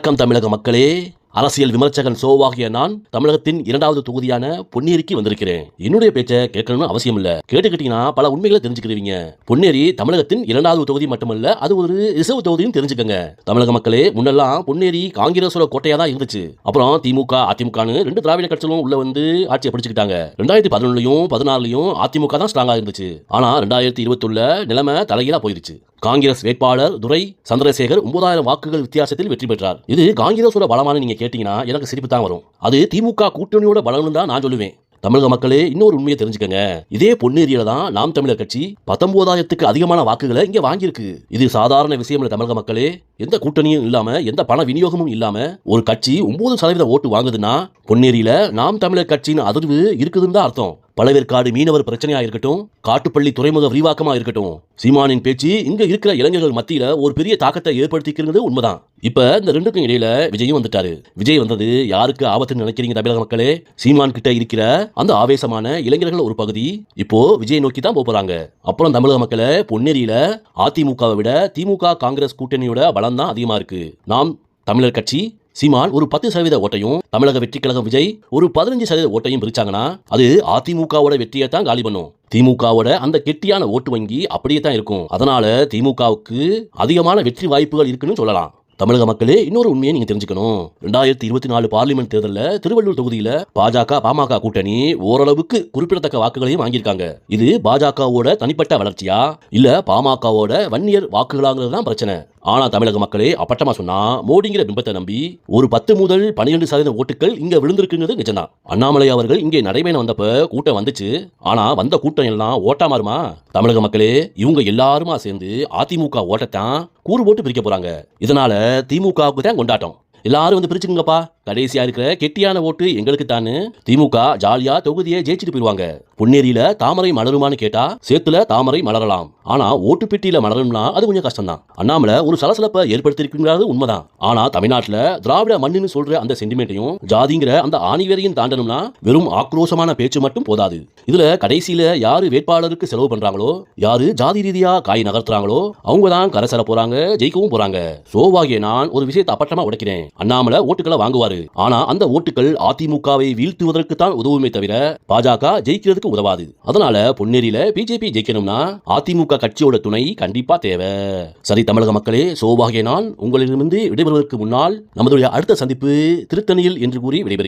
வணக்கம் தமிழக மக்களே. அரசியல் விமர்சகன் சோவாகிய நான் தமிழகத்தின் 2வது தொகுதியான பொன்னேரிக்கு வந்திருக்கிறேன். என்னுடைய பேச்சை கேட்கணும்னு அவசியம் இல்ல. கேட்டுக்கிட்டீங்கன்னா பல உண்மைகளை தெரிஞ்சுக்கிடுவீங்க. பொன்னேரி தமிழகத்தின் 2வது தொகுதி மட்டுமல்ல, அது ஒரு ரிசர்வ் தொகுதியும் தெரிஞ்சுக்கங்க. தமிழக மக்களே, முன்னெல்லாம் பொன்னேரி காங்கிரஸோட கோட்டையா தான் இருந்துச்சு. அப்புறம் திமுக அதிமுகன்னு 2 திராவிட கட்சிகளும் உள்ள வந்து ஆட்சியை பிடிச்சுக்கிட்டாங்க. 2011லையும் 14லையும் அதிமுக தான் ஸ்ட்ராங்கா இருந்துச்சு. ஆனா 2021ல நிலைமை தலைகீழா போயிருச்சு. காங்கிரஸ் வேட்பாளர் துரை சந்திரசேகர் 9000 வாக்குகள் வித்தியாசத்தில் வெற்றி பெற்றார். இது காங்கிரஸோட பலமான நீங்க கேட்டீங்கன்னா எனக்கு சிரிப்பு தான் வரும். அது திமுக கூட்டணியோட பலம்னு தான் நான் சொல்லுவேன். தமிழக மக்களே, இன்னொரு உண்மையை தெரிஞ்சுக்கங்க. இதே பொன்னேரியில தான் நாம் தமிழர் கட்சி 19,000க்கு அதிகமான வாக்குகளை இங்க வாங்கியிருக்கு. இது சாதாரண விஷயம் இல்ல தமிழக மக்களே. எந்த கூட்டணியும் இல்லாம, எந்த பண விநியோகமும் இல்லாம ஒரு கட்சி 9% ஓட்டு வாங்குதுன்னா பொன்னேரியில நாம் தமிழர் கட்சியின் அதிர்வு இருக்குதுன்னு தான் அர்த்தம். பழவேற்காடு மீனவர் பிரச்சனையா இருக்கட்டும், காட்டுப்பள்ளி துறைமுக விரிவாக்கமா இருக்கட்டும், சீமானின் பேச்சு இங்க இருக்கிற இளைஞர்கள் மத்தியில ஒரு பெரிய தாக்கத்தை ஏற்படுத்திக்கிறது உண்மைதான். இப்ப இந்த ரெண்டுக்கும் இடையில விஜயும் வந்துட்டாரு. விஜய் வந்தது யாருக்கு ஆபத்துன்னு நினைக்கிறீங்க தமிழக மக்களே? சீமான் கிட்ட இருக்கிற அந்த ஆவேசமான இளைஞர்கள் ஒரு பகுதி இப்போ விஜய் நோக்கி தான் போறாங்க. அப்புறம் தமிழக மக்களே, பொன்னேரியில அதிமுகவை விட திமுக காங்கிரஸ் கூட்டணியோட பலம் தான் அதிகமா இருக்கு. நாம் தமிழர் கட்சி சீமான் ஒரு 10% ஓட்டையும், தமிழக வெற்றி கழகம் விஜய் ஒரு 15% ஓட்டையும் பிரிச்சாங்கன்னா அது அதிமுகவோட வெற்றியை தான் காலி பண்ணும். திமுகவோட அந்த கெட்டியான ஓட்டு வங்கி அப்படியே தான் இருக்கும். அதனால திமுகவுக்கு அதிகமான வெற்றி வாய்ப்புகள் இருக்குன்னு சொல்லலாம். தமிழக மக்களே, இன்னொரு உண்மையை நீங்க தெரிஞ்சுக்கணும். 2024 பார்லிமெண்ட் தேர்தலில் திருவள்ளூர் தொகுதியில பாஜக பாமக கூட்டணி ஓரளவுக்கு குறிப்பிடத்தக்க வாக்குகளையும் வாங்கியிருக்காங்க. இது பாஜகவோட தனிப்பட்ட வளர்ச்சியா இல்ல பாமகவோட வன்னியர் வாக்குகளாங்கிறது தான் பிரச்சனை. ஆனா தமிழக மக்களே, அப்பட்டமா சொன்னா மோடிங்கிற பிம்பத்தை நம்பி ஒரு 10 முதல் 12% ஓட்டுகள் இங்க விழுந்திருக்குங்கிறது நிஜம்தான். அண்ணாமலை அவர்கள் இங்கே நடைபயணம் வந்தப்ப கூட்டம் வந்துச்சு. ஆனா வந்த கூட்டம் எல்லாம் ஓட்டா மாறுமா? தமிழக மக்களே, இவங்க எல்லாருமா சேர்ந்து அதிமுக ஓட்டத்தான் கூறு போட்டு பிரிக்க போறாங்க. இதனால திமுகவுக்கு தான் கொண்டாட்டம். எல்லாரும் வந்து பிரிச்சுங்கப்பா, கடைசியா இருக்கிற கெட்டியான ஓட்டு எங்களுக்கு தானு திமுக ஜாலியா தொகுதியை ஜெயிச்சுட்டு போயிருவாங்க. பொன்னேரியில தாமரை மலருமான்னு கேட்டா சேத்துல தாமரை மலரலாம். ஆனா ஓட்டு பெட்டியில மலரும்னா அது கொஞ்சம் கஷ்டம் தான். அண்ணாமலை ஒரு சலசலப்பை ஏற்படுத்திருக்கிறது உண்மைதான். ஆனா தமிழ்நாட்டுல திராவிட மண்ணுன்னு சொல்ற அந்த சென்டிமெண்ட்டையும் ஜாதிங்கிற அந்த ஆணிவேரையும் தாண்டணும்னா வெறும் ஆக்ரோஷமான பேச்சு மட்டும் போதாது. இதுல கடைசியில யாரு வேட்பாளருக்கு செலவு பண்றாங்களோ, யாரு ஜாதி ரீதியா காய் நகர்த்துறாங்களோ அவங்க தான் கரசர போறாங்க, ஜெயிக்கவும் போறாங்க. சோவாகிய நான் ஒரு விஷயத்தை அப்பட்டமா உடைக்கிறேன். அண்ணாமலை ஓட்டுகளை வாங்குவாரு. ஆனா அந்த ஓட்டுகள் அதிமுகவை வீழ்த்துவதற்கு தான் உதவுமே தவிர பாஜக ஜெயிக்கிறதுக்கு உதவாது. அதனால பொன்னேரியில பிஜேபி ஜெயிக்கணும்னா அதிமுக கட்சியோட துணை கண்டிப்பா தேவை. சரி தமிழக மக்களே, சோபாகிய நான் உங்களிடமிருந்து விடைபெறுவதற்கு முன்னால் நமதுடைய அடுத்த சந்திப்பு திருத்தணியில் என்று கூறி விடைபெறுகிறேன்.